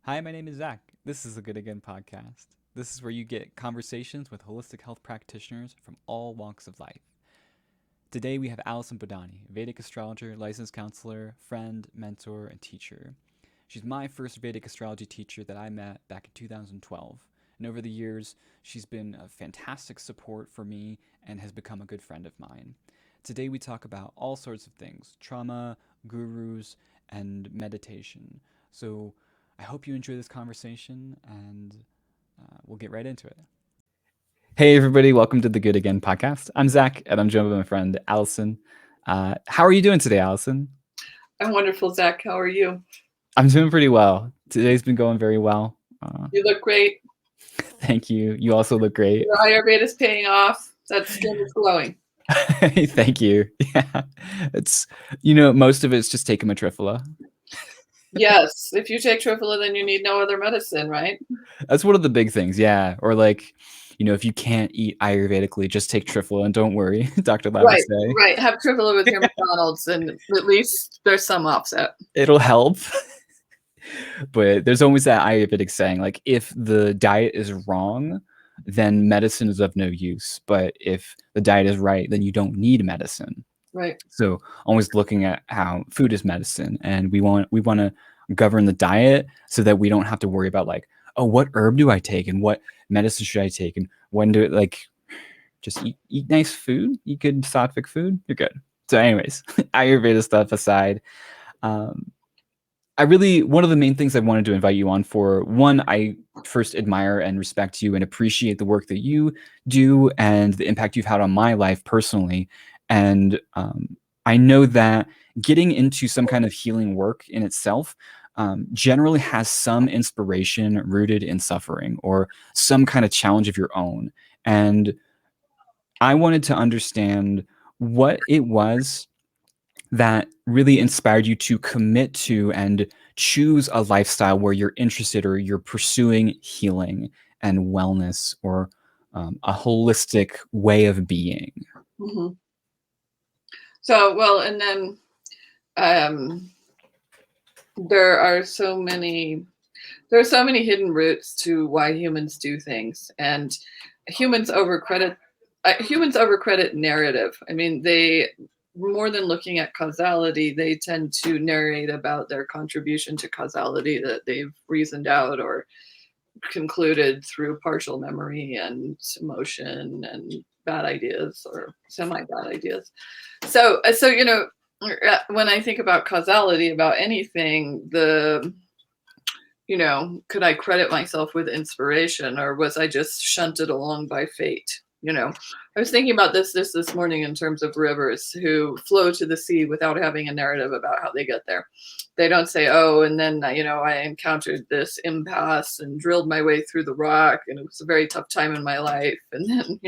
Hi, my name is Zach. This is the Good Again podcast. This is where you get conversations with holistic health practitioners from all walks of life. Today we have Alison Bodhani, Vedic Astrologer, licensed counselor, friend, mentor, and teacher. She's my first Vedic astrology teacher that I met back in 2012. And over the years, she's been a fantastic support for me and has become a good friend of mine. Today we talk about all sorts of things: trauma, gurus, and meditation. So I hope you enjoy this conversation, and we'll get right into it. Hey, everybody. Welcome to the Good Again podcast. I'm Zach, and I'm joined by my friend, Alison. How are you doing today, Alison? I'm wonderful, Zach. How are you? I'm doing pretty well. Today's been going very well. You look great. Thank you. You also look great. Your Ayurveda is paying off. That skin is glowing. Thank you. Yeah. It's, most of it's just taking Matriphala. Yes. If you take Triphala, then you need no other medicine, right? That's one of the big things. Yeah. Or like, if you can't eat Ayurvedically, just take Triphala and don't worry, Dr. Lab would say. Right. Have Triphala with your McDonald's and at least there's some offset. It'll help. But there's always that Ayurvedic saying, like, if the diet is wrong, then medicine is of no use. But if the diet is right, then you don't need medicine. Right. So always looking at how food is medicine, and we want to govern the diet so that we don't have to worry about like, oh, what herb do I take and what medicine should I take and when do it, like, just eat nice food, eat good sattvic food, you're good. So anyways, Ayurveda stuff aside, one of the main things I wanted to invite you on for, one, I first admire and respect you and appreciate the work that you do and the impact you've had on my life personally. And I know that getting into some kind of healing work in itself generally has some inspiration rooted in suffering or some kind of challenge of your own. And I wanted to understand what it was that really inspired you to commit to and choose a lifestyle where you're interested or you're pursuing healing and wellness or a holistic way of being. Mm-hmm. So, well, and then there are so many hidden roots to why humans do things, and humans overcredit narrative. I mean, they, more than looking at causality, they tend to narrate about their contribution to causality that they've reasoned out or concluded through partial memory and emotion and bad ideas or semi-bad ideas. So when I think about causality about anything, could I credit myself with inspiration, or was I just shunted along by fate? I was thinking about this morning in terms of rivers who flow to the sea without having a narrative about how they get there. They don't say, oh, and then, I encountered this impasse and drilled my way through the rock, and it was a very tough time in my life. And then,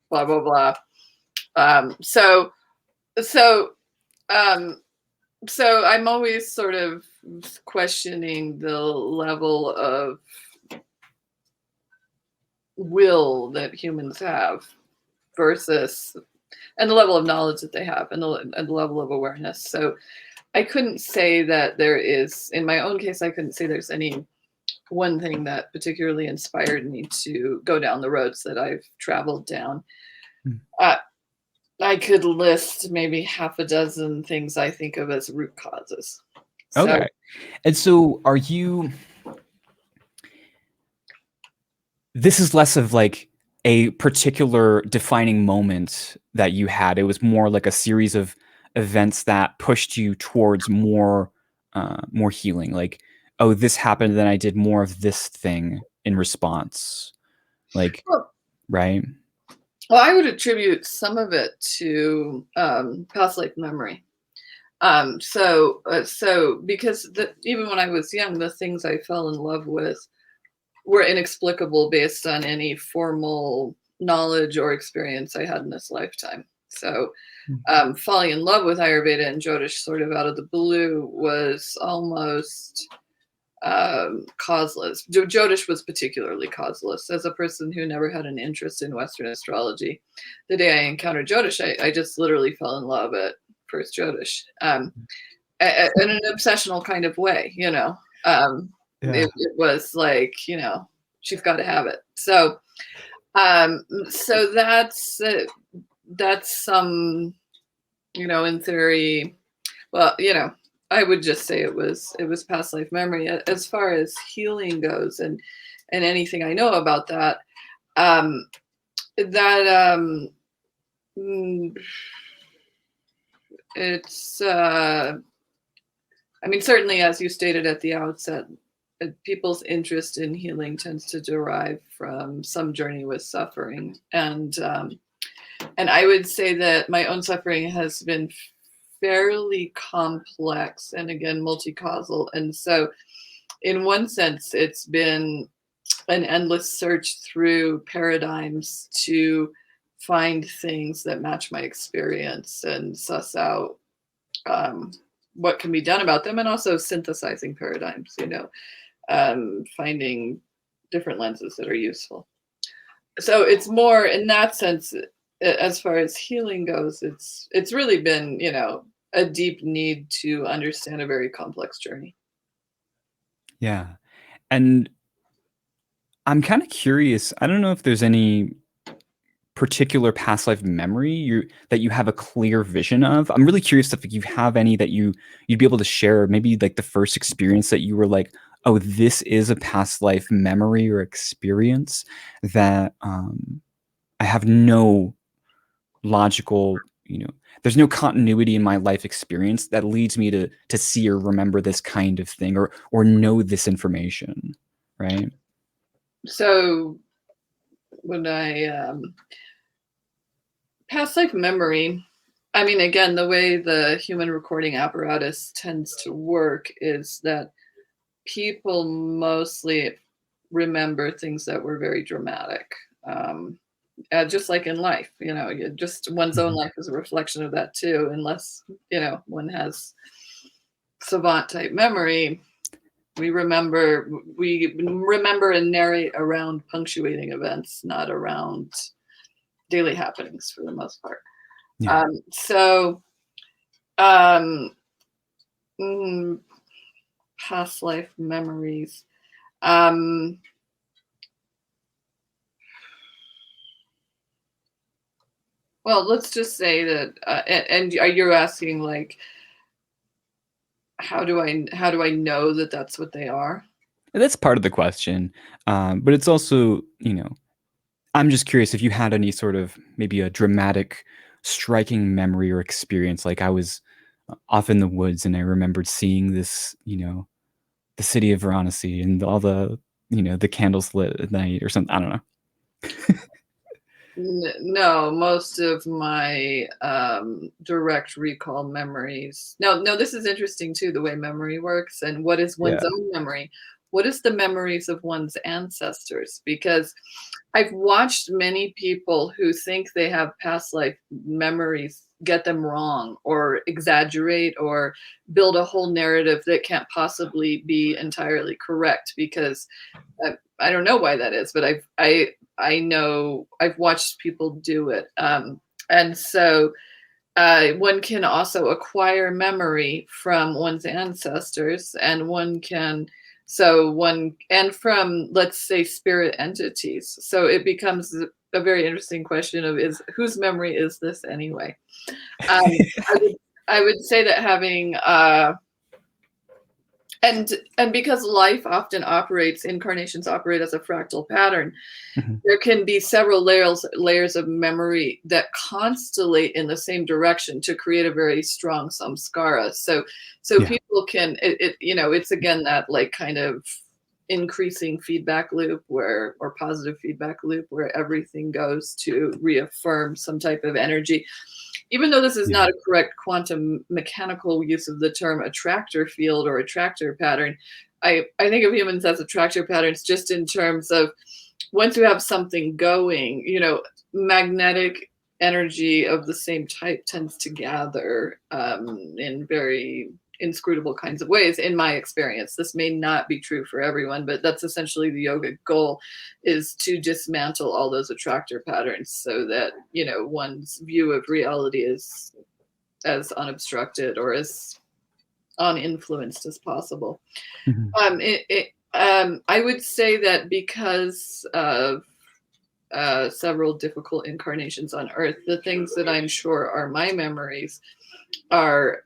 blah, blah, blah. So I'm always sort of questioning the level of will that humans have versus, and the level of knowledge that they have and the level of awareness. So I couldn't say that there is, in my own case, I couldn't say there's any one thing that particularly inspired me to go down the roads that I've traveled down. I could list maybe half a dozen things I think of as root causes. Okay. And so are you, this is less of like a particular defining moment that you had. It was more like a series of events that pushed you towards more healing. Like, oh, this happened, then I did more of this thing in response. Like, right? Well, I would attribute some of it to past life memory. So because even when I was young, the things I fell in love with were inexplicable based on any formal knowledge or experience I had in this lifetime. So falling in love with Ayurveda and Jyotish sort of out of the blue was almost causeless. Jyotish was particularly causeless. As a person who never had an interest in Western astrology, the day I encountered Jyotish, I just literally fell in love at first Jyotish, in an obsessional kind of way, it was like, she's got to have it. So so that's some, in theory, well, I would just say it was past life memory. As far as healing goes, and anything I know about that, that it's I mean, certainly, as you stated at the outset, people's interest in healing tends to derive from some journey with suffering, and I would say that my own suffering has been fairly complex and, again, multi-causal. And so in one sense, it's been an endless search through paradigms to find things that match my experience and suss out what can be done about them, and also synthesizing paradigms, finding different lenses that are useful. So it's more in that sense. As far as healing goes, it's really been, a deep need to understand a very complex journey. Yeah. And I'm kind of curious. I don't know if there's any particular past life memory that you have a clear vision of. I'm really curious if you have any that you'd be able to share, maybe like the first experience that you were like, oh, this is a past life memory or experience that I have no logical, there's no continuity in my life experience that leads me to see or remember this kind of thing or know this information, right? So when I past life memory, I mean, again, the way the human recording apparatus tends to work is that people mostly remember things that were very dramatic. Just like in life, just one's own life is a reflection of that too, unless, one has savant type memory. We remember and narrate around punctuating events, not around daily happenings for the most part. Yeah. Past life memories. Well, let's just say that, and you're asking, like, how do I know that that's what they are? That's part of the question. But it's also, I'm just curious if you had any sort of maybe a dramatic, striking memory or experience. Like I was off in the woods and I remembered seeing this, the city of Varanasi and all the, the candles lit at night or something. I don't know. No, most of my direct recall memories. No, this is interesting too, the way memory works and what is one's own memory. What is the memories of one's ancestors? Because I've watched many people who think they have past life memories get them wrong or exaggerate or build a whole narrative that can't possibly be entirely correct, because I don't know why that is, but I know I've watched people do it. And so one can also acquire memory from one's ancestors, and and from, let's say, spirit entities. So it becomes a very interesting question of whose memory is this anyway? I would say that having and because life often incarnations operate as a fractal pattern, there can be several layers of memory that constellate in the same direction to create a very strong samskara. So people can, it's again that like kind of increasing feedback loop or positive feedback loop where everything goes to reaffirm some type of energy. Even though this is not a correct quantum mechanical use of the term attractor field or attractor pattern, I think of humans as attractor patterns just in terms of, once you have something going, magnetic energy of the same type tends to gather in very inscrutable kinds of ways, in my experience. This may not be true for everyone, but that's essentially the yogic goal, is to dismantle all those attractor patterns so that, one's view of reality is as unobstructed or as uninfluenced as possible. I would say that because of several difficult incarnations on Earth, the things that I'm sure are my memories are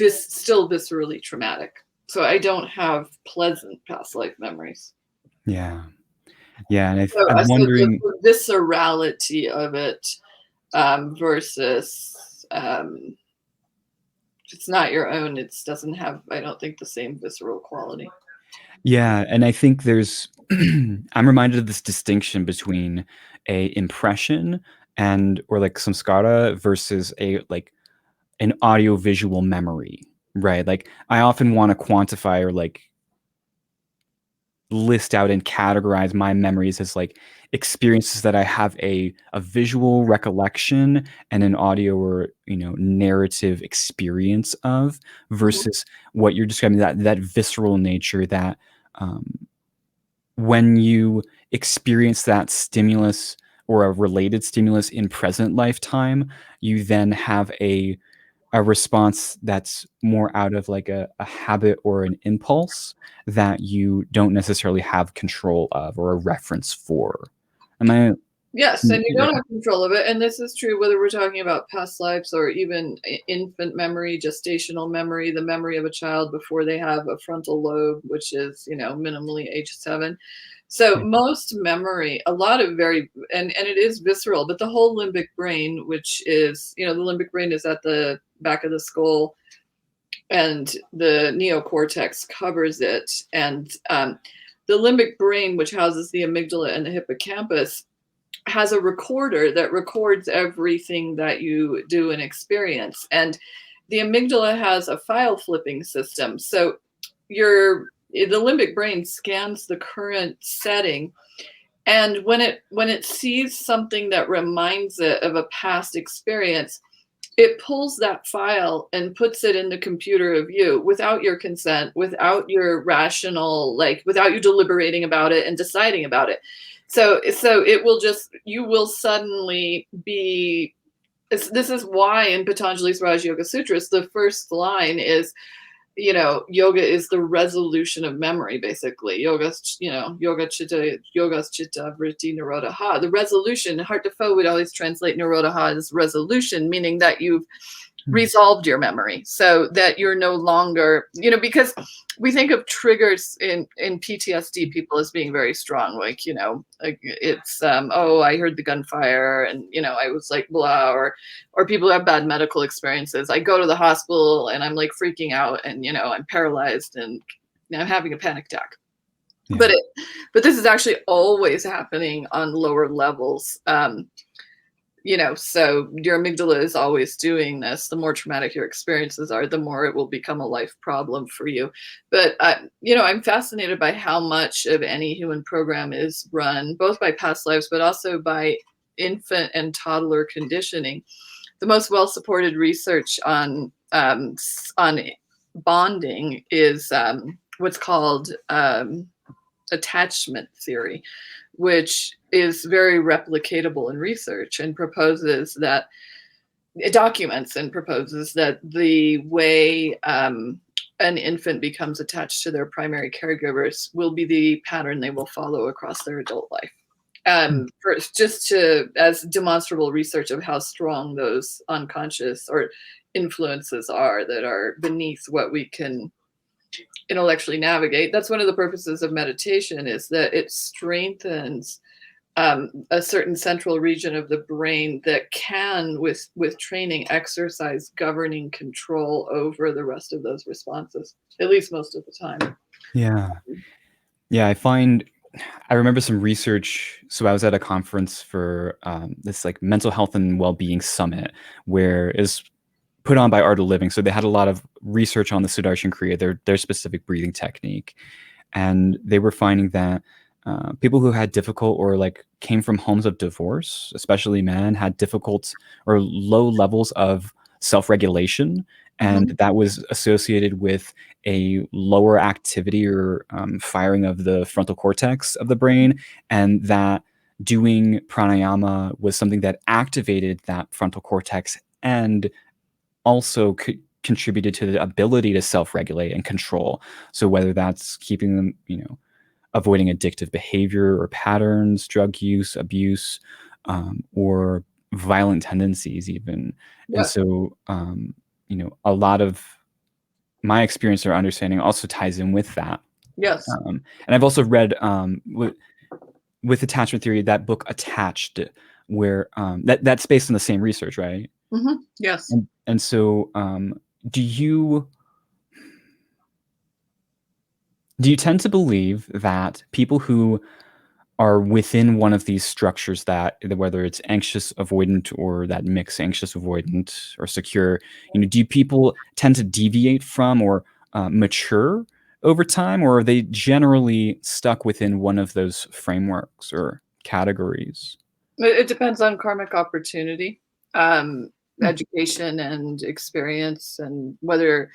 still viscerally traumatic. So I don't have pleasant past life memories. Yeah. Yeah. And So, I'm so wondering, the viscerality of it versus it's not your own. It doesn't have, I don't think, the same visceral quality. yeah. And I think I'm reminded of this distinction between a impression or like samskara versus an audio visual memory, right? Like I often want to quantify or like list out and categorize my memories as like experiences that I have a visual recollection and an audio or narrative experience of Mhm. versus what you're describing, that visceral nature that um, when you experience that stimulus or a related stimulus in present lifetime, you then have a response that's more out of like a habit or an impulse that you don't necessarily have control of or a reference for. Am I? Yes, and you Yeah. don't have control of it. And this is true whether we're talking about past lives or even infant memory, gestational memory, the memory of a child before they have a frontal lobe, which is, minimally age 7. So Yeah. most memory, a lot of and it is visceral, but the whole limbic brain, which is, the limbic brain is at the back of the skull and the neocortex covers it. And the limbic brain, which houses the amygdala and the hippocampus, has a recorder that records everything that you do and experience. And the amygdala has a file flipping system. So the limbic brain scans the current setting, and when it sees something that reminds it of a past experience, it pulls that file and puts it in the computer of you without your consent, without your rational, like without you deliberating about it and deciding about it. So it will just, you will suddenly be, this is why in Patanjali's Raj Yoga Sutras, the first line is, yoga is the resolution of memory, basically. Yoga's chitta vritti nirodha. The resolution, Hart Defoe would always translate nirodha as resolution, meaning that you've Hmm. resolved your memory so that you're no longer, because we think of triggers in PTSD people as being very strong, like, like it's oh, I heard the gunfire and I was like blah, or people who have bad medical experiences. I go to the hospital and I'm like freaking out and I'm paralyzed and I'm having a panic attack. Yeah. But this is actually always happening on lower levels. So your amygdala is always doing this. The more traumatic your experiences are, the more it will become a life problem for you. But, I'm fascinated by how much of any human program is run both by past lives, but also by infant and toddler conditioning. The most well-supported research on bonding is what's called attachment theory, which is very replicatable in research and proposes that it documents and proposes that the way an infant becomes attached to their primary caregivers will be the pattern they will follow across their adult life. As demonstrable research of how strong those unconscious or influences are that are beneath what we can intellectually navigate. That's one of the purposes of meditation, is that it strengthens a certain central region of the brain that can, with training, exercise governing control over the rest of those responses, at least most of the time. Yeah. Yeah. I remember some research. So I was at a conference for this like mental health and well-being summit where is put on by Art of Living. So they had a lot of research on the Sudarshan Kriya, their specific breathing technique. And they were finding that people who had difficult or like came from homes of divorce, especially men, had difficult or low levels of self-regulation, and Mhm. that was associated with a lower activity or firing of the frontal cortex of the brain, and that doing pranayama was something that activated that frontal cortex and also contributed to the ability to self-regulate and control. So whether that's keeping them, avoiding addictive behavior or patterns, drug use, abuse, or violent tendencies even. Yeah. And so, a lot of my experience or understanding also ties in with that. Yes. And I've also read with attachment theory, that book Attached, where that's based on the same research, right? Mm-hmm. Yes. And so do you tend to believe that people who are within one of these structures, that whether it's anxious avoidant or that mix anxious avoidant or secure, do people tend to deviate from or mature over time, or are they generally stuck within one of those frameworks or categories? It depends on karmic opportunity, education and experience, and whether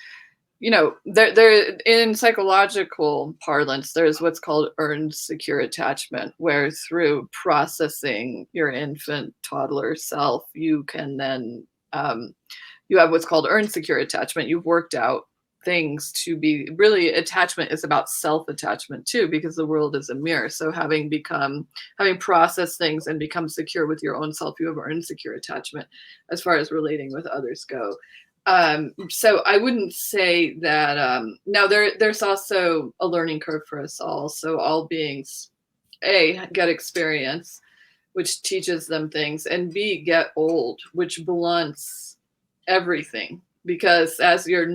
there in psychological parlance, there's what's called earned secure attachment, where through processing your infant toddler self, you can then you have what's called earned secure attachment. You've worked out things to be really, attachment is about self-attachment too, because the world is a mirror. So having processed things and become secure with your own self, you have earned secure attachment as far as relating with others go. So I wouldn't say that now there's also a learning curve for us all. So all beings, A, get experience, which teaches them things, and B, get old, which blunts everything. Because as your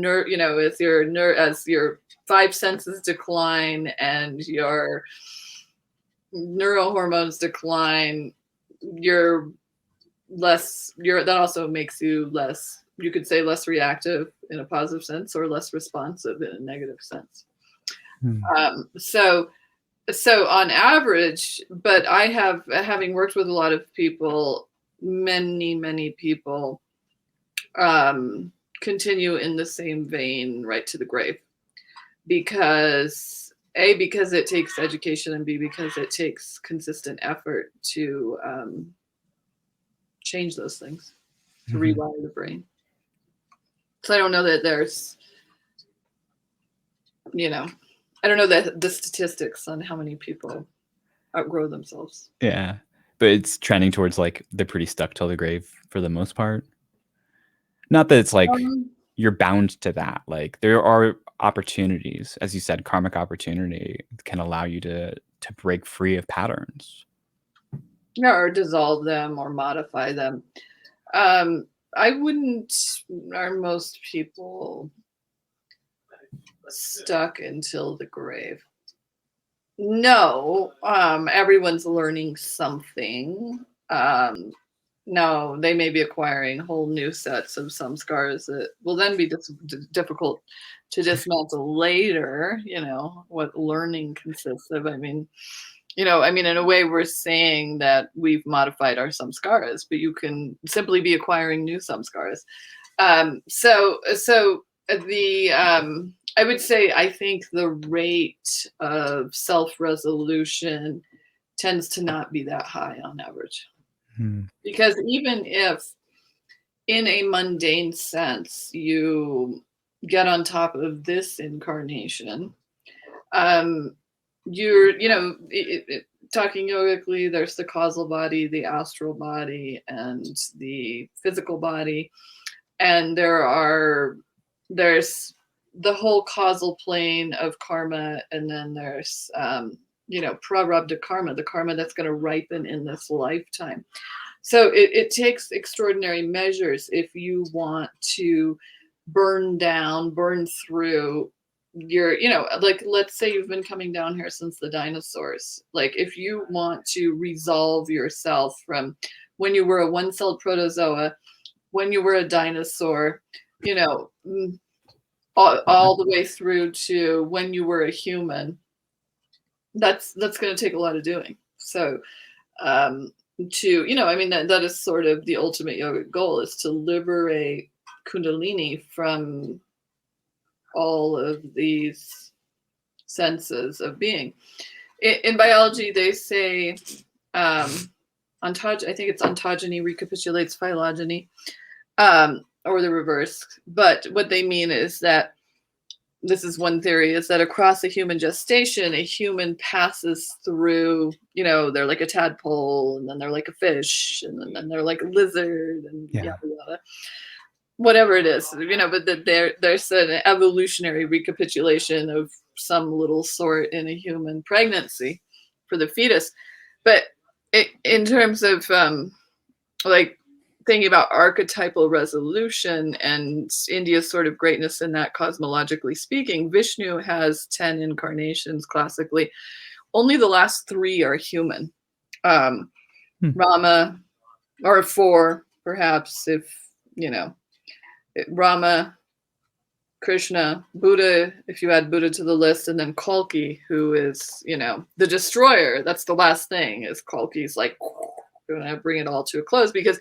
as your five senses decline and your neurohormones decline, that also makes you less, you could say, less reactive in a positive sense, or less responsive in a negative sense. So on average, but I have, having worked with a lot of people, many people continue in the same vein right to the grave, because A, because it takes education, and B, because it takes consistent effort to change those things, to rewire the brain. So I don't know that there's, I don't know that the statistics on how many people outgrow themselves. Yeah, but it's trending towards like they're pretty stuck till the grave for the most part. Not that it's like you're bound to that. Like there are opportunities, as you said, karmic opportunity can allow you to break free of patterns. Yeah, or dissolve them or modify them. I wouldn't, are most people stuck until the grave? No, everyone's learning something. No, they may be acquiring whole new sets of some scars that will then be difficult to dismantle later. What learning consists of. I mean, in a way, we're saying that we've modified our samskaras, but you can simply be acquiring new samskaras. So the I would say, I think the rate of self-resolution tends to not be that high on average. Because even if in a mundane sense you get on top of this incarnation, you're, talking yogically, there's the causal body, the astral body, and the physical body. And there's the whole causal plane of karma, and then there's prarabdha karma, the karma that's going to ripen in this lifetime. So it takes extraordinary measures if you want to burn through your, like, let's say you've been coming down here since the dinosaurs. Like, if you want to resolve yourself from when you were a one-celled protozoa, when you were a dinosaur, all the way through to when you were a human, that's going to take a lot of doing. So that is sort of the ultimate yogic goal, is to liberate Kundalini from all of these senses of being. In biology, they say I think it's ontogeny recapitulates phylogeny. or the reverse. But what they mean is that, this is one theory, is that across a human gestation, a human passes through, they're like a tadpole, and then they're like a fish, and then they're like a lizard, and yada yada. Whatever it is, but that there's an evolutionary recapitulation of some little sort in a human pregnancy for the fetus. But in terms of like thinking about archetypal resolution and India's sort of greatness in that, cosmologically speaking, Vishnu has 10 incarnations classically. Only the last 3 are human. Rama, or 4 perhaps, if Rama, Krishna, Buddha, if you add Buddha to the list, and then Kalki, who is, the destroyer. That's the last thing, is Kalki's like, going to bring it all to a close, because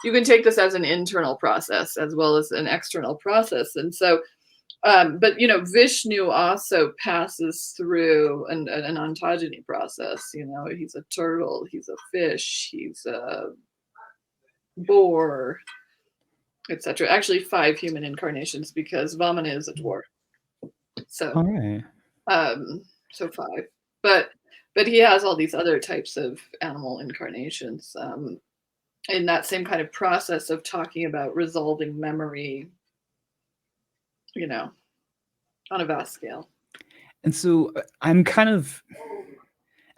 you can take this as an internal process as well as an external process. And so, but, Vishnu also passes through an ontogeny process. He's a turtle, he's a fish, he's a boar, etc. Actually 5 human incarnations, because Vamana is a dwarf. So, all right. So 5, but he has all these other types of animal incarnations, in that same kind of process of talking about resolving memory, on a vast scale. And so I'm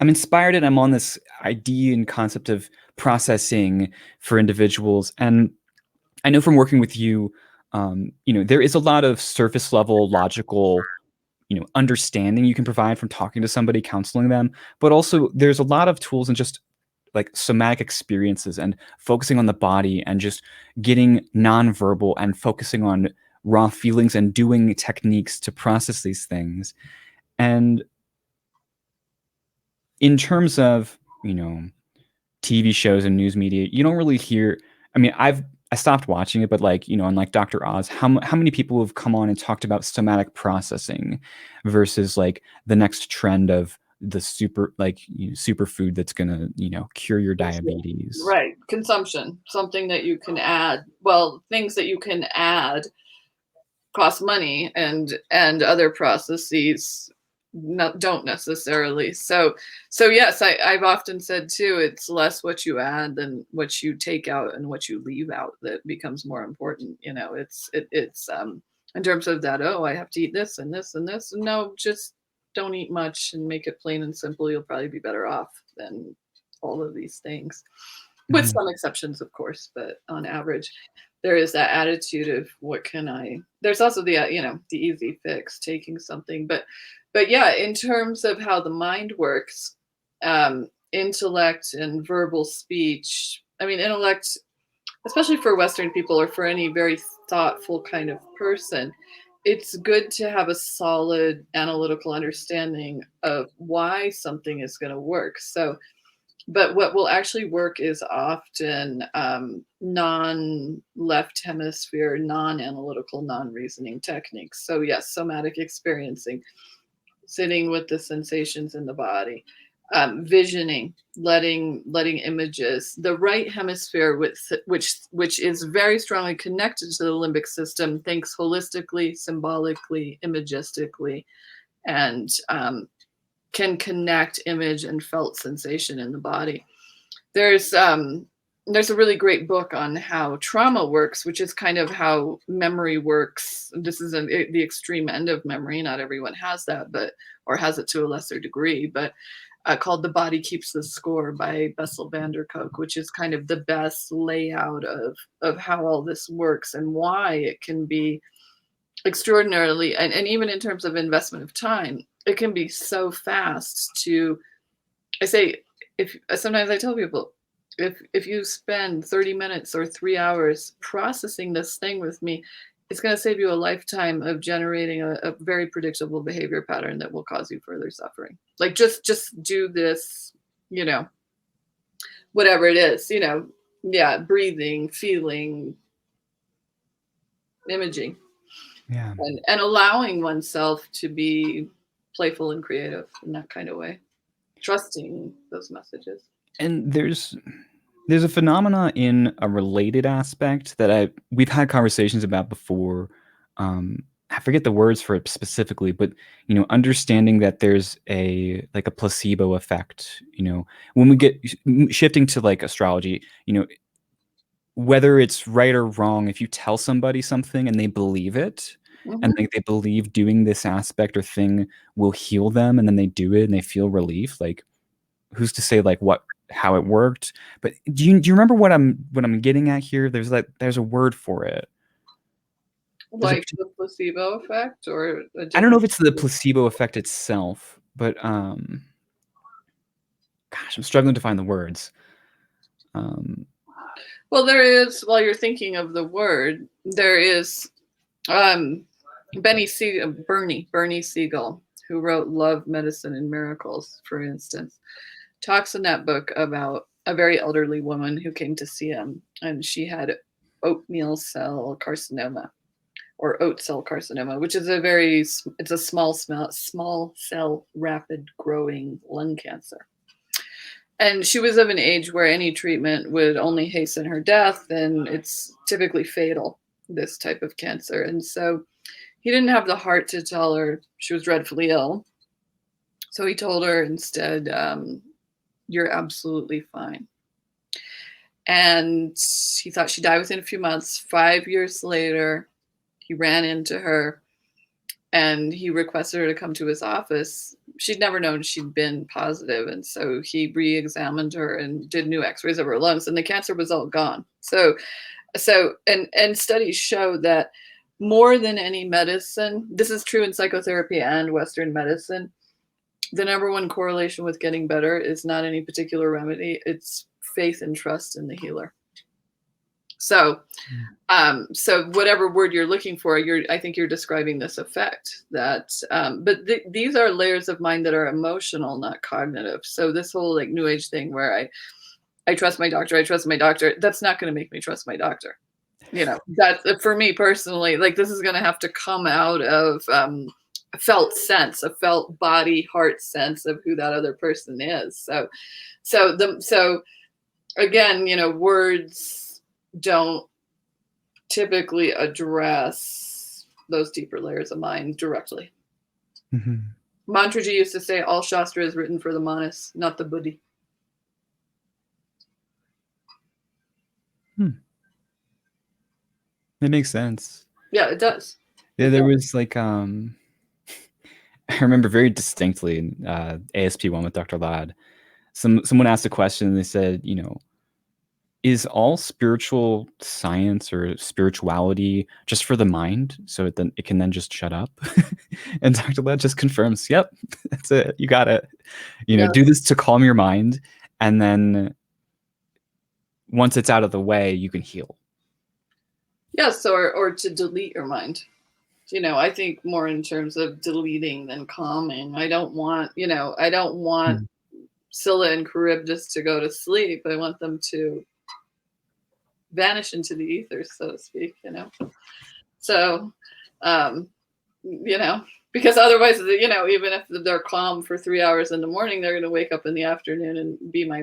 inspired, and I'm on this idea and concept of processing for individuals. And I know from working with you, there is a lot of surface level logical, understanding you can provide from talking to somebody, counseling them, but also there's a lot of tools and just like somatic experiences and focusing on the body and just getting nonverbal and focusing on raw feelings and doing techniques to process these things. And in terms of, TV shows and news media, you don't really hear, I stopped watching it, but on Dr. Oz, how many people have come on and talked about somatic processing versus like the next trend of the superfood that's gonna, cure your diabetes. Right. Consumption, something that you can add. Well, things that you can add cost money, and other processes don't necessarily. So yes, I've often said too, it's less what you add than what you take out and what you leave out that becomes more important. It's in terms of that, I have to eat this and this and this. No, just don't eat much and make it plain and simple. You'll probably be better off than all of these things, with some exceptions, of course, but on average there is that attitude of there's also the the easy fix, taking something, but yeah, in terms of how the mind works, intellect and verbal speech, intellect, especially for Western people or for any very thoughtful kind of person, it's good to have a solid analytical understanding of why something is going to work. So, but what will actually work is often non-left hemisphere, non-analytical, non-reasoning techniques. So yes, somatic experiencing, sitting with the sensations in the body, visioning, letting images. The right hemisphere, which is very strongly connected to the limbic system, thinks holistically, symbolically, imagistically, and can connect image and felt sensation in the body. There's a really great book on how trauma works, which is kind of how memory works. This is the extreme end of memory. Not everyone has that, or has it to a lesser degree, but called The Body Keeps the Score by Bessel van der Kolk, which is kind of the best layout of how all this works and why it can be extraordinarily, and even in terms of investment of time, it can be so fast to, sometimes I tell people, if you spend 30 minutes or 3 hours processing this thing with me, it's going to save you a lifetime of generating a very predictable behavior pattern that will cause you further suffering. Like just do this, whatever it is, breathing, feeling, imaging, and allowing oneself to be playful and creative in that kind of way, trusting those messages. And there's There's a phenomena in a related aspect that we've had conversations about before. I forget the words for it specifically, but understanding that there's a placebo effect. When we get shifting to like astrology, whether it's right or wrong, if you tell somebody something and they believe it, and Mhm. they believe doing this aspect or thing will heal them, and then they do it and they feel relief, like who's to say like how it worked? But do you remember what I'm getting at here? There's a word for it. There's a Like the placebo effect or a I don't know different. if it's the placebo effect itself, but gosh, I'm struggling to find the words. Well, there is, while you're thinking of the word, there is um, Bernie Siegel, who wrote Love, Medicine, and Miracles, for instance, talks in that book about a very elderly woman who came to see him, and she had oatmeal cell carcinoma or oat cell carcinoma, which is it's a small cell rapid growing lung cancer. And she was of an age where any treatment would only hasten her death, and it's typically fatal, this type of cancer. And so he didn't have the heart to tell her she was dreadfully ill. So he told her instead, you're absolutely fine. And he thought she'd die within a few months. 5 years later, he ran into her and he requested her to come to his office. She'd never known she'd been positive, and so he re-examined her and did new x-rays of her lungs, and the cancer was all gone. And studies show that more than any medicine, this is true in psychotherapy and Western medicine, the number one correlation with getting better is not any particular remedy, it's faith and trust in the healer. So whatever word you're looking for, I think you're describing this effect that, these are layers of mind that are emotional, not cognitive. So this whole like new age thing where I trust my doctor, that's not going to make me trust my doctor. That's for me personally, like this is going to have to come out of, a felt sense, a felt body, heart sense of who that other person is. So again, words don't typically address those deeper layers of mind directly. Mm-hmm. Mantraji used to say, all Shastra is written for the Manas, not the Buddhi. It makes sense. Yeah, it does. Yeah, there was like I remember very distinctly in ASP1 with Dr. Ladd, someone asked a question and they said, is all spiritual science or spirituality just for the mind so it can then just shut up? And Dr. Ladd just confirms, yep, that's it. You got it. Yeah. Do this to calm your mind, and then once it's out of the way, you can heal. Yes, or to delete your mind. I think more in terms of deleting than calming. I don't want Scylla and Charybdis to go to sleep. I want them to vanish into the ether, so to speak. So, because otherwise, even if they're calm for 3 hours in the morning, they're going to wake up in the afternoon and be my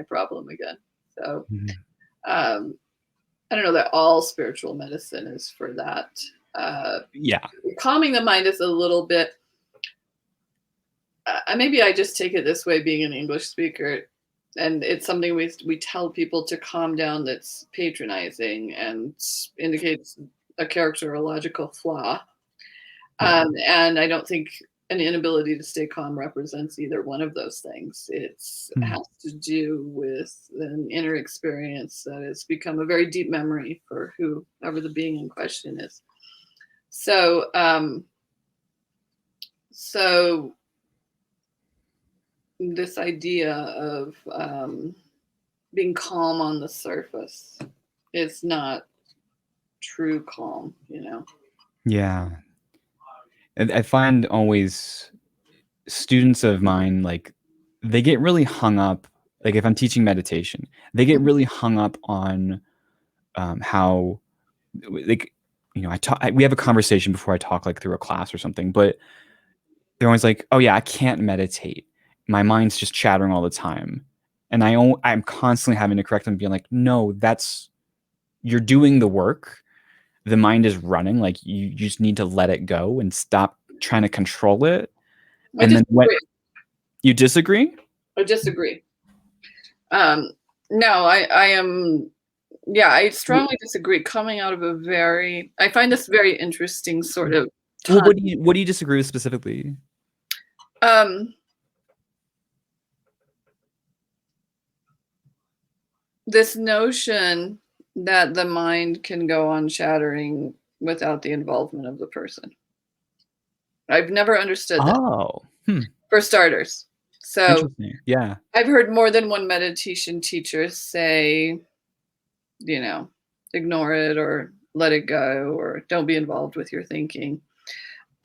problem again. So, I don't know that all spiritual medicine is for that. Yeah. Calming the mind is a little bit, maybe I just take it this way being an English speaker, and it's something we tell people to calm down that's patronizing and indicates a characterological flaw. And I don't think an inability to stay calm represents either one of those things. It has to do with an inner experience that has become a very deep memory for whoever the being in question is. So this idea of being calm on the surface is not true calm, Yeah. I find always students of mine, like, they get really hung up. Like, if I'm teaching meditation, they get really hung up on how, like, we have a conversation before I talk, like, through a class or something, but they're always like, oh, yeah, I can't meditate. My mind's just chattering all the time. And I'm constantly having to correct them, being like, no, you're doing the work. The mind is running. Like, you just need to let it go and stop trying to control it. I And then when disagree. you disagree? I disagree. No, I am. Yeah, I strongly disagree. Coming out of I find this very interesting sort of Well, time. what do you disagree with specifically? This notion that the mind can go on shattering without the involvement of the person. I've never understood that. Oh, For starters. So interesting. Yeah. I've heard more than one meditation teacher say, ignore it or let it go or don't be involved with your thinking.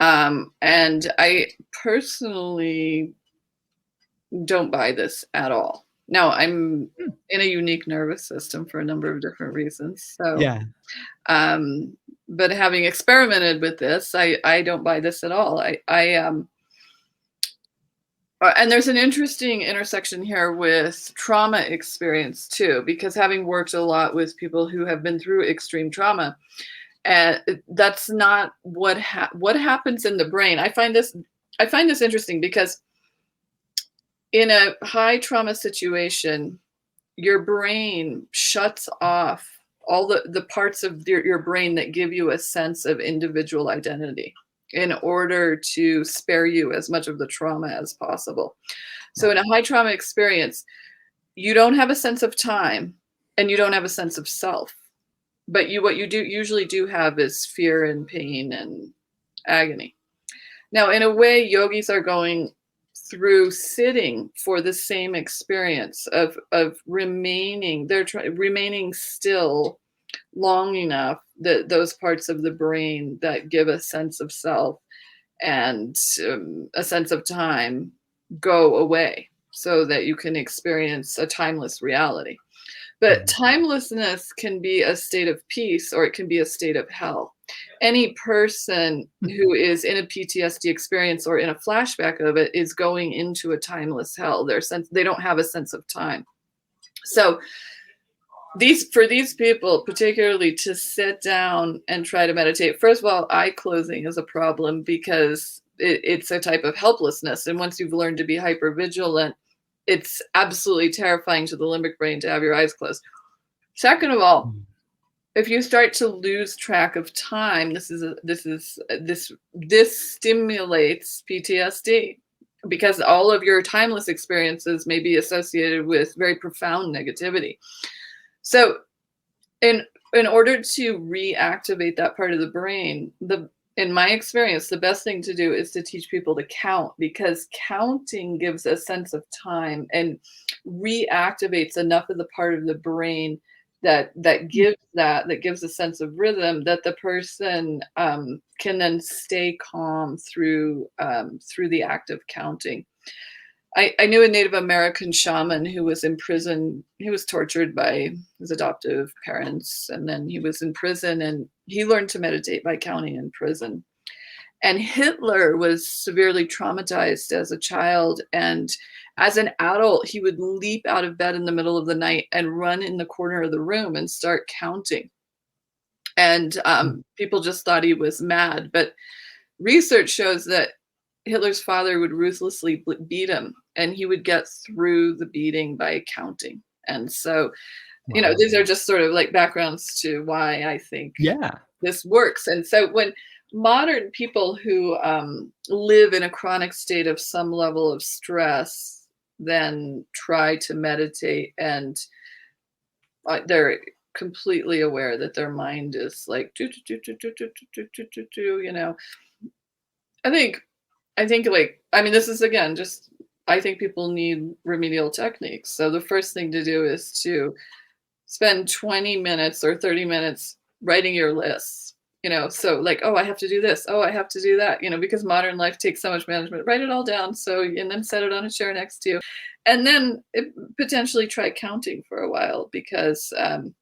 And I personally don't buy this at all. Now, I'm in a unique nervous system for a number of different reasons. So, Yeah. But having experimented with this, I don't buy this at all. And there's an interesting intersection here with trauma experience too, because having worked a lot with people who have been through extreme trauma, and that's not what happens in the brain. I find this interesting because in a high trauma situation, your brain shuts off all the parts of your brain that give you a sense of individual identity in order to spare you as much of the trauma as possible. So in a high trauma experience, you don't have a sense of time and you don't have a sense of self. But what you usually do have is fear and pain and agony. Now, in a way, yogis are going through sitting for the same experience of remaining. They're remaining still long enough that those parts of the brain that give a sense of self and a sense of time go away so that you can experience a timeless reality. But timelessness can be a state of peace or it can be a state of hell. Any person who is in a PTSD experience or in a flashback of it is going into a timeless hell. They don't have a sense of time. So for these people, particularly to sit down and try to meditate, first of all, eye closing is a problem because it's a type of helplessness. And once you've learned to be hypervigilant, it's absolutely terrifying to the limbic brain to have your eyes closed. Second of all, if you start to lose track of time, this stimulates PTSD because all of your timeless experiences may be associated with very profound negativity. So in order to reactivate that part of the brain, in my experience, the best thing to do is to teach people to count, because counting gives a sense of time and reactivates enough of the part of the brain that gives a sense of rhythm that the person can then stay calm through the act of counting. I knew a Native American shaman who was in prison. He was tortured by his adoptive parents, and then he was in prison, and he learned to meditate by counting in prison. And Hitler was severely traumatized as a child, and as an adult, he would leap out of bed in the middle of the night and run in the corner of the room and start counting. And people just thought he was mad. But research shows that Hitler's father would ruthlessly beat him, and he would get through the beating by counting. And so, these are just sort of like backgrounds to why I think this works. And so when modern people who live in a chronic state of some level of stress then try to meditate, and they're completely aware that their mind is like, I think this is, again, just, I think people need remedial techniques. So the first thing to do is to spend 20 minutes or 30 minutes writing your lists, so like, oh, I have to do this. Oh, I have to do that, because modern life takes so much management. Write it all down. And then set it on a chair next to you. And then potentially try counting for a while, because then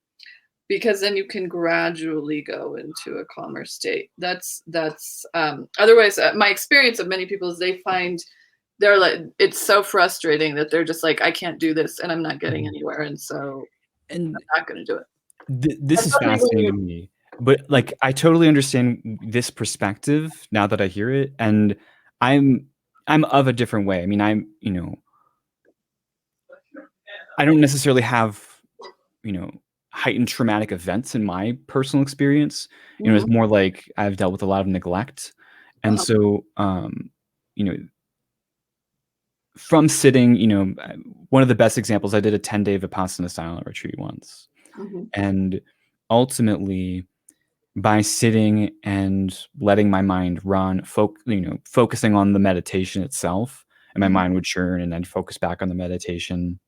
you can gradually go into a calmer state. That's otherwise, my experience of many people is they find they're like, it's so frustrating that they're just like, I can't do this and I'm not getting anywhere. And so And I'm not going to do it. this And is some people, fascinating to me. But like, I totally understand this perspective now that I hear it, and I'm I'm of a different way. I mean, I don't necessarily have, heightened traumatic events in my personal experience. It's Mhm. more like I've dealt with a lot of neglect. And Uh-huh. so, you know, from sitting, one of the best examples, I did a 10-day Vipassana silent retreat once. Mhm. And ultimately, by sitting and letting my mind run, focusing on the meditation itself, and my Mhm. mind would churn and then focus back on the meditation,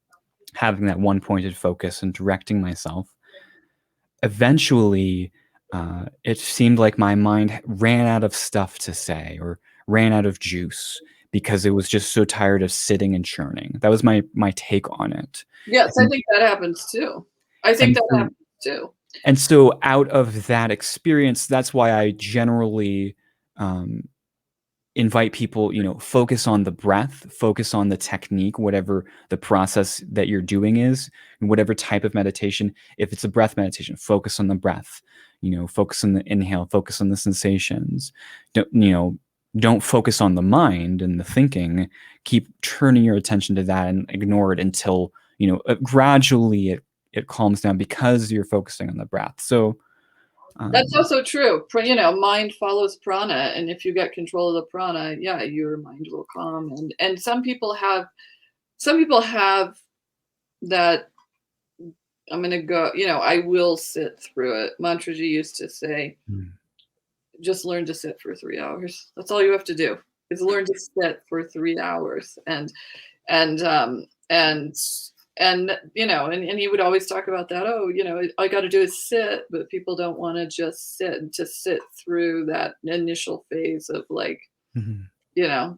having that one pointed focus and directing myself. Eventually, it seemed like my mind ran out of stuff to say or ran out of juice because it was just so tired of sitting and churning. That was my take on it. Yes, I And think that happens too. I think and that so happens too. and so out of that experience, that's why I generally, um, invite people, focus on the breath, focus on the technique, whatever the process that you're doing is, and whatever type of meditation. If it's a breath meditation, focus on the breath, focus on the inhale, focus on the sensations. Don't focus on the mind and the thinking. Keep turning your attention to that and ignore it until, gradually it calms down because you're focusing on the breath. So, That's um, also true. Mind follows prana, and if you get control of the prana, yeah, your mind will calm. And some people have that. I'm gonna go. I will sit through it. Mantraji used to say, mm, just learn to sit for 3 hours. That's all you have to do is learn to sit for 3 hours. And and and he would always talk about that. Oh, all I got to do is sit, but people don't want to just sit through that initial phase of like, mhm.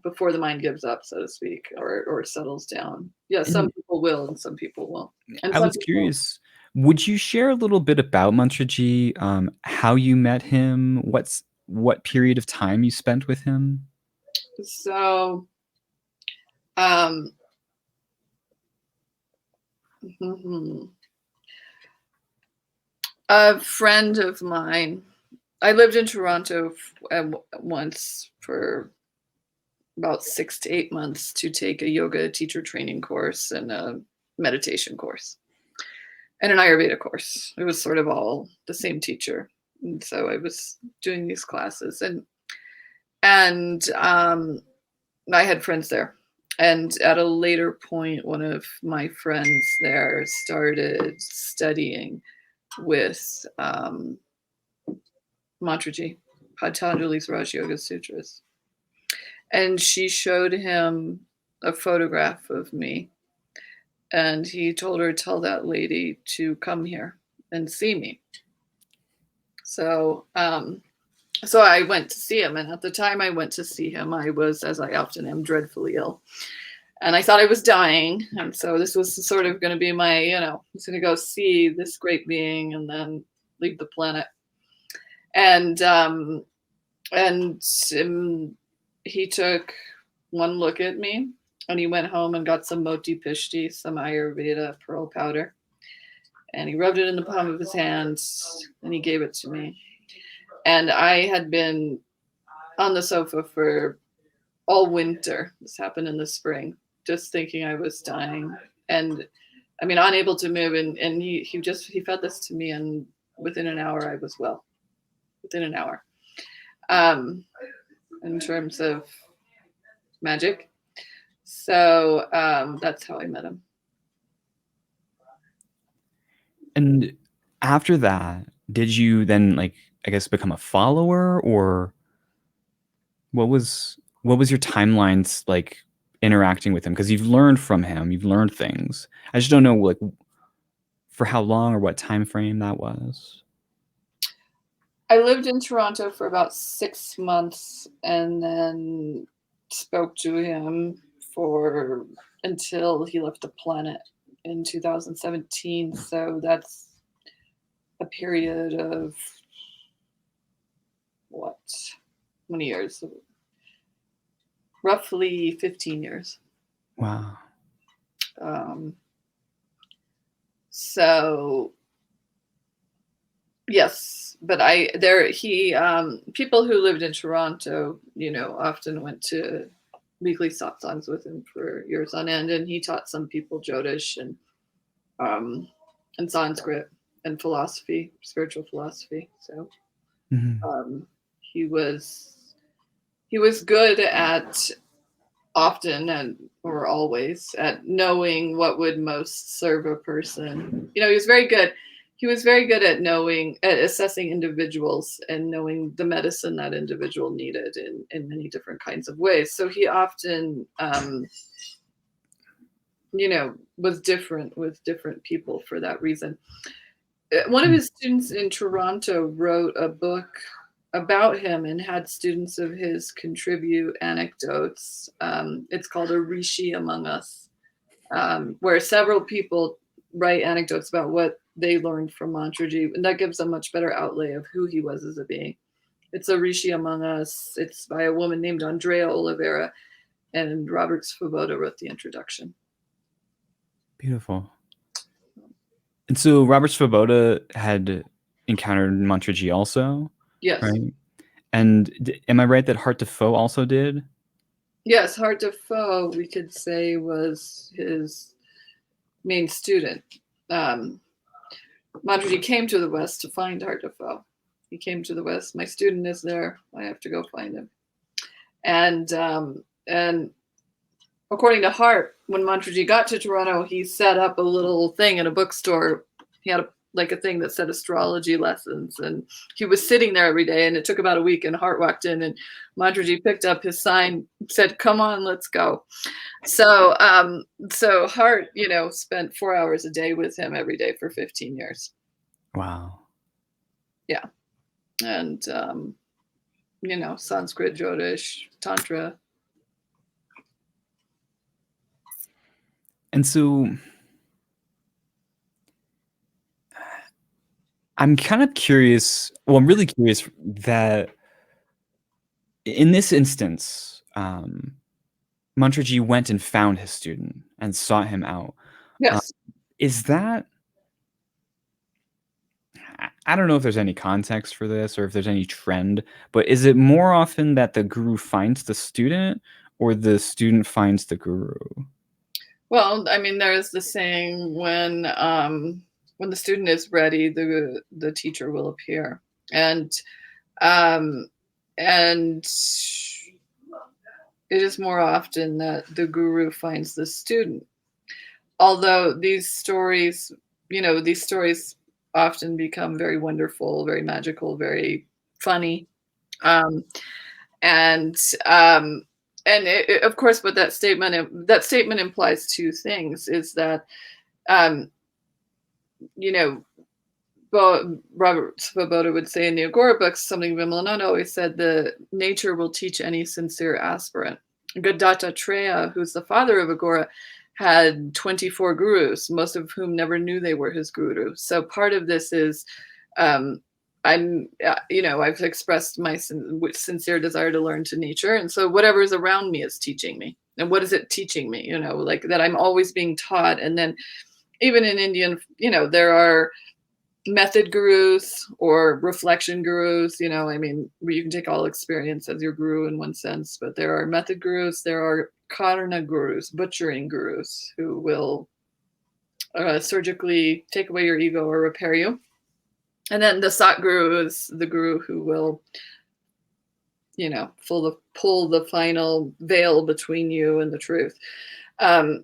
before the mind gives up, so to speak, or settles down. Yeah, some And people will and some people won't, and I some was people won't. curious, would you share a little bit about Mantraji, how you met him, what period of time you spent with him? So um a friend of mine, I lived in Toronto once for about 6 to 8 months to take a yoga teacher training course and a meditation course and an Ayurveda course. It was sort of all the same teacher. And so I was doing these classes and I had friends there. And at a later point, one of my friends there started studying with Mantraji, Patanjali's Raj Yoga Sutras. And she showed him a photograph of me. And he told her, tell that lady to come here and see me. So I went to see him. And at the time I went to see him, I was, as I often am, dreadfully ill. And I thought I was dying. And so this was sort of going to be my, I was going to go see this great being and then leave the planet. And he took one look at me and he went home and got some moti pishti, some Ayurveda pearl powder, and he rubbed it in the palm of his hand and he gave it to me. And I had been on the sofa for all winter. This happened in the spring, just thinking I was dying. And I mean, unable to move. And he fed this to me, and within an hour I was well. Within an hour. In terms of magic. So that's how I met him. And after that, did you then, like, I guess, become a follower, or what was your timelines like interacting with him? Because you've learned from him, you've learned things. I just don't know, like, for how long or what time frame that was. I lived in Toronto for about 6 months and then spoke to him for until he left the planet in 2017. So that's a period of what? Many years? roughly 15 years. Wow. So yes, but people who lived in Toronto, often went to weekly satsangs with him for years on end, and he taught some people Jyotish and Sanskrit and philosophy, spiritual philosophy. So he was good at or always at knowing what would most serve a person. He was very good. He was very good at assessing individuals and knowing the medicine that individual needed in many different kinds of ways. So he often, was different with different people for that reason. One of his students in Toronto wrote a book about him and had students of his contribute anecdotes. It's called A Rishi Among Us, where several people write anecdotes about what they learned from Mantraji, and that gives a much better outlay of who he was as a being. It's A Rishi Among Us. It's by a woman named Andrea Oliveira, and Robert Svoboda wrote the introduction. Beautiful. And so Robert Svoboda had encountered Mantraji also? Yes. Right? And am I right that Heart to Foe also did? Yes, Heart to Foe, we could say, was his main student. Mantraji came to the West to find Heart to Foe. He came to the West. My student is there. I have to go find him. And according to Hart, when Mantraji got to Toronto, he set up a little thing in a bookstore. He had a thing that said astrology lessons, and he was sitting there every day, and it took about a week, and Hart walked in, and Mantraji picked up his sign, said, "Come on, let's go." So Hart, spent 4 hours a day with him every day for 15 years. Wow. Yeah. And, Sanskrit, Jyotish, Tantra. And so I'm kind of curious. Well, I'm really curious that in this instance, Mantraji went and found his student and sought him out. Yes. Is that, I don't know if there's any context for this or if there's any trend, but is it more often that the guru finds the student or the student finds the guru? Well, I mean, there's the saying, when the student is ready, the teacher will appear, and it is more often that the guru finds the student. Although these stories often become very wonderful, very magical, very funny, of course, but that statement implies two things: is that, Robert Svoboda would say in the Agora books, something Vimalananda always said, the nature will teach any sincere aspirant. Dattatreya, who's the father of Agora, had 24 gurus, most of whom never knew they were his guru. So part of this is, I've expressed my sincere desire to learn to nature. And so whatever is around me is teaching me. And what is it teaching me? Like that I'm always being taught. And then even in Indian, there are method gurus or reflection gurus. You can take all experience as your guru in one sense, but there are method gurus. There are karna gurus, butchering gurus, who will surgically take away your ego or repair you. And then the Sat Guru is the guru who will, pull the final veil between you and the truth. That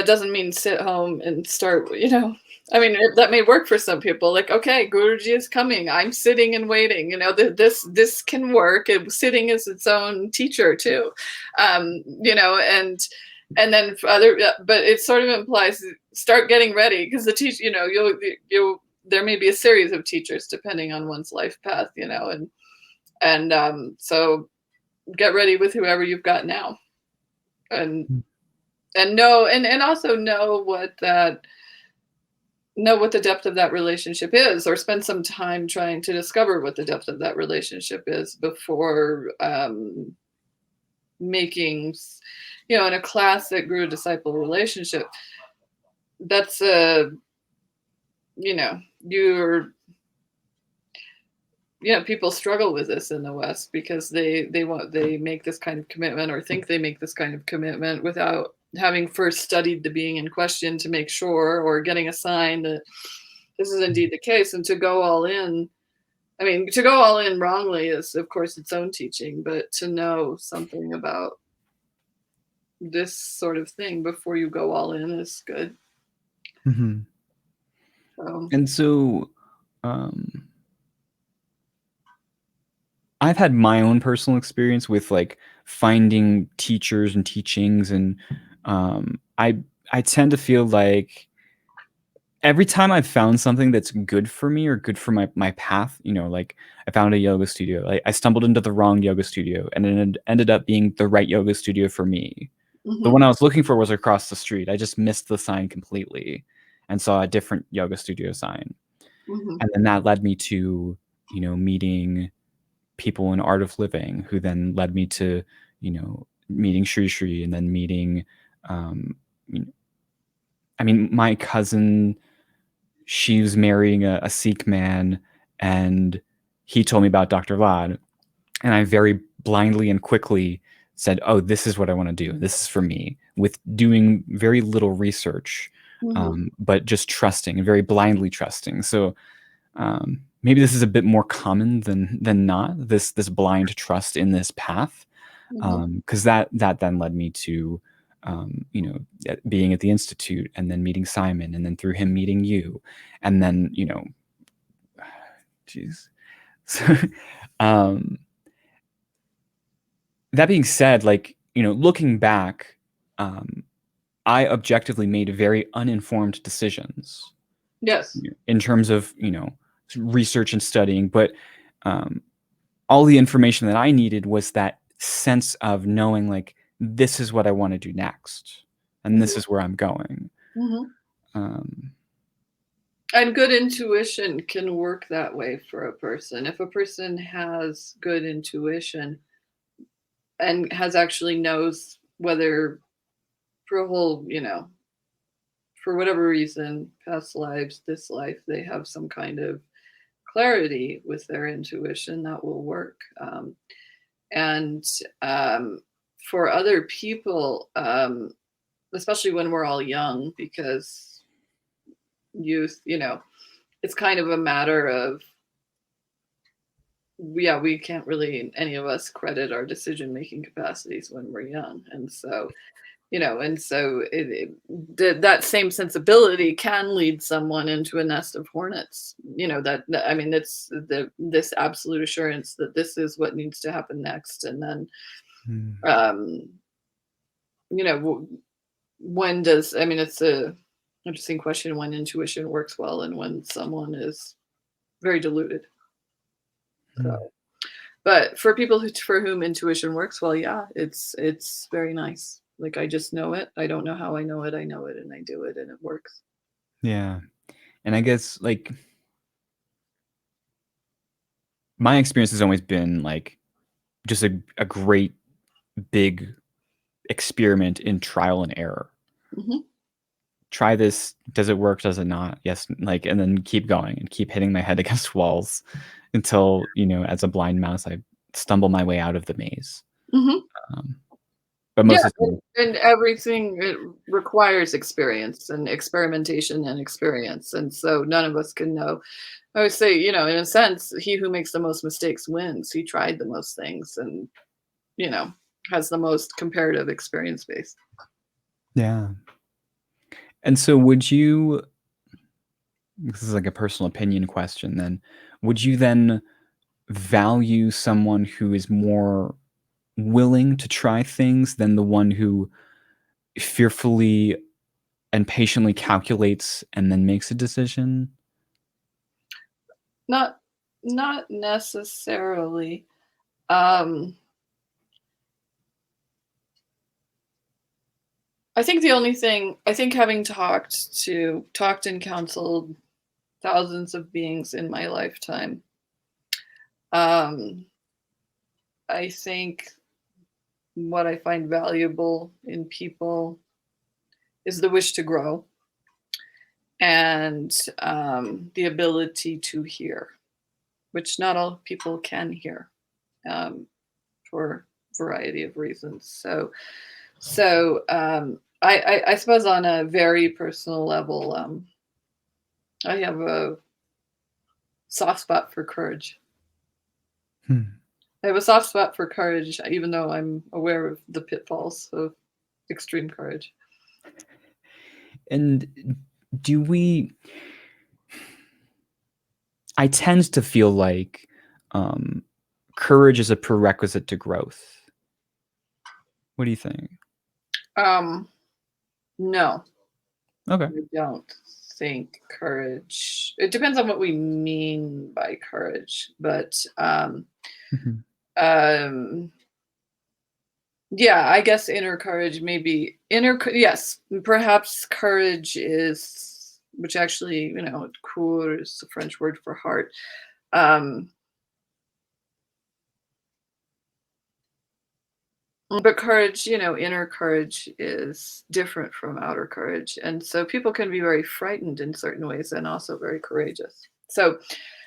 doesn't mean sit home and start, that may work for some people. Like, okay, Guruji is coming. I'm sitting and waiting. This can work. Sitting is its own teacher too, and then for other, but it sort of implies start getting ready, because the teacher, there may be a series of teachers depending on one's life path, so get ready with whoever you've got now, and know, and also know what that know what the depth of that relationship is, or spend some time trying to discover what the depth of that relationship is before making, in a classic guru disciple relationship, that's you're people struggle with this in the West because they make this kind of commitment or think they make this kind of commitment without having first studied the being in question to make sure, or getting a sign that this is indeed the case. And to go all in, to go all in wrongly is, of course, its own teaching, but to know something about this sort of thing before you go all in is good. Mm-hmm. So. And so, I've had my own personal experience with like finding teachers and teachings, and I tend to feel like every time I've found something that's good for me or good for my path, like I found a yoga studio. I stumbled into the wrong yoga studio, and it ended up being the right yoga studio for me. The one I was looking for was across the street. I just missed the sign completely and saw a different yoga studio sign. And then that led me to, meeting people in art of living, who then led me to, meeting Sri Sri, and then meeting, my cousin, she was marrying a Sikh man, and he told me about Dr. Lad, and I very blindly and quickly said, oh, this is what I want to do. This is for me, with doing very little research, but just trusting and very blindly trusting. So maybe this is a bit more common than not, this blind trust in this path, because that then led me to being at the Institute, and then meeting Simon, and then through him meeting you, and then geez. So, that being said, looking back, I objectively made very uninformed decisions. Yes. In terms of research and studying, but all the information that I needed was that sense of knowing, like, this is what I want to do next, and this is where I'm going. And good intuition can work that way for a person. If a person has good intuition and actually knows whether for a whole, for whatever reason, past lives, this life, they have some kind of clarity with their intuition, that will work. And for other people, especially when we're all young, because youth, it's kind of a matter of, we can't really, any of us, credit our decision-making capacities when we're young. And so, that same sensibility can lead someone into a nest of hornets. It's this absolute assurance that this is what needs to happen next. And then, when does, it's a interesting question, when intuition works well and when someone is very deluded. So, but for people for whom intuition works well, yeah, it's very nice. Like, I just know it. I don't know how I know it. I know it, and I do it, and it works. Yeah. And I guess, like, my experience has always been like just a great big experiment in trial and error. Try this. Does it work? Does it not? Yes. And then keep going and keep hitting my head against walls until, as a blind mouse, I stumble my way out of the maze. But most of the time, and everything, it requires experience and experimentation and experience. And so none of us can know. I would say, in a sense, he who makes the most mistakes wins. He tried the most things and, has the most comparative experience base. Yeah. And so would you, this is like a personal opinion question then, would you then value someone who is more willing to try things than the one who fearfully and patiently calculates and then makes a decision? Not necessarily. I think the only thing, I think having talked and counseled thousands of beings in my lifetime, um, I think what I find valuable in people is the wish to grow and the ability to hear, which not all people can hear for a variety of reasons. I suppose on a very personal level, I have a soft spot for courage. Hmm. I have a soft spot for courage, even though I'm aware of the pitfalls of extreme courage. And do we? I tend to feel like courage is a prerequisite to growth. What do you think? No, Okay. I don't think courage. It depends on what we mean by courage, but Mhm. um, yeah, I guess inner courage, maybe yes, perhaps courage is, which actually, cour is the French word for heart. Um, but courage, inner courage is different from outer courage. And so people can be very frightened in certain ways and also very courageous. So,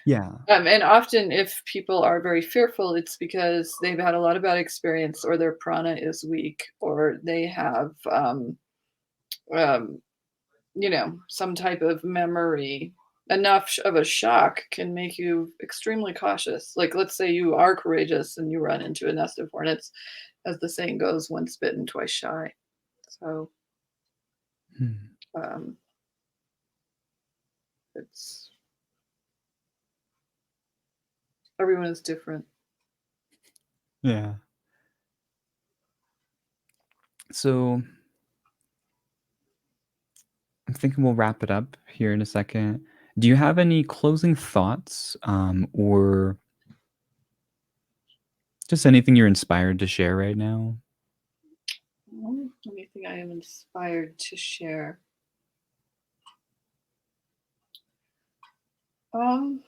Yeah. and often if people are very fearful, it's because they've had a lot of bad experience, or their prana is weak, or they have, um, some type of memory. Enough of a shock can make you extremely cautious. Like, let's say you are courageous and you run into a nest of hornets, as the saying goes, once bitten, twice shy. So Hmm. um, it's everyone is different. Yeah. So I'm thinking we'll wrap it up here in a second. Do you have any closing thoughts, or just anything you're inspired to share right now? Anything I am inspired to share? Um,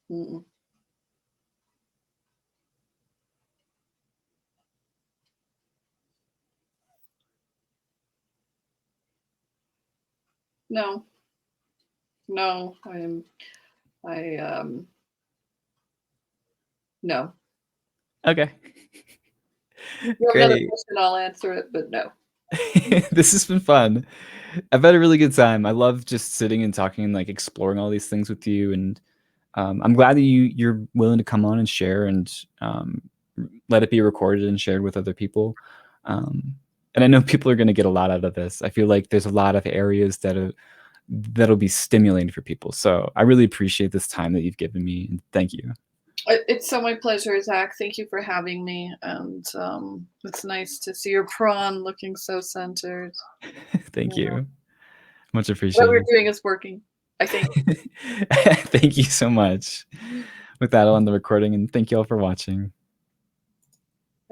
mm, no, no, I no. Okay. You have another Great. question, I'll answer it, but no. This has been fun. I've had a really good time. I love just sitting and talking and like exploring all these things with you. And I'm glad that you're willing to come on and share and let it be recorded and shared with other people. Um, and I know people are going to get a lot out of this. I feel like there's a lot of areas that'll be stimulating for people. So I really appreciate this time that you've given me. And thank you. It's so my pleasure, Zach. Thank you for having me. And it's nice to see your prawn looking so centered. Thank Yeah. you. Much What we're appreciated. doing is working, I think. Thank you so much. With that, I'll end the recording and thank you all for watching.